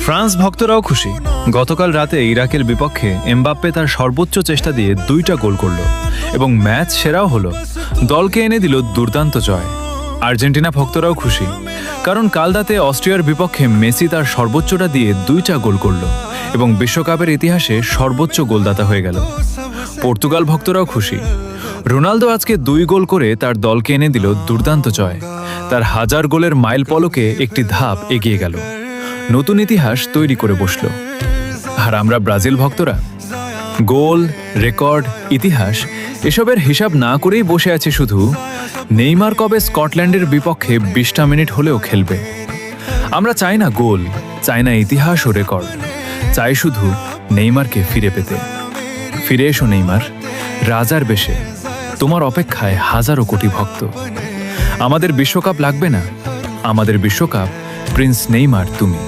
France ভক্তরাও খুশি। গতকাল রাতে ইরাকের বিপক্ষে এমবাপ্পে তার সর্বোচ্চ চেষ্টা দিয়ে 2টা গোল করল এবং ম্যাচ সেরাও হলো। দলকে এনে দিল দুর্দান্ত জয়। আর্জেন্টিনা ভক্তরাও খুশি, কারণ কাল রাতে অস্ট্রিয়ার বিপক্ষে মেসি তার সর্বোচ্চটা দিয়ে 2টা গোল করল এবং বিশ্বকাপের ইতিহাসে সর্বোচ্চ গোলদাতা হয়ে গেল। পর্তুগাল ভক্তরাও খুশি, রোনালদো আজকে 2 গোল করে তার দলকে এনে দিল দুর্দান্ত জয়। তার 1000 গোলের মাইল ফলকে একটি ধাপ এগিয়ে গেল, নতুন ইতিহাস তৈরি করে বসল। আর আমরা ব্রাজিল ভক্তরা গোল, রেকর্ড, ইতিহাস এসবের হিসাব না করেই বসে আছে শুধু নেইমার কবে স্কটল্যান্ডের বিপক্ষে 20টা মিনিট হলেও খেলবে। আমরা চাই না গোল, চাই না ইতিহাস ও রেকর্ড, চাই শুধু নেইমারকে ফিরে পেতে। ফিরে এসো নেইমার, রাজার বেশে, তোমার অপেক্ষায় হাজারো কোটি ভক্ত। আমাদের বিশ্বকাপ লাগবে না, আমাদের বিশ্বকাপ প্রিন্স নেইমার তুমি।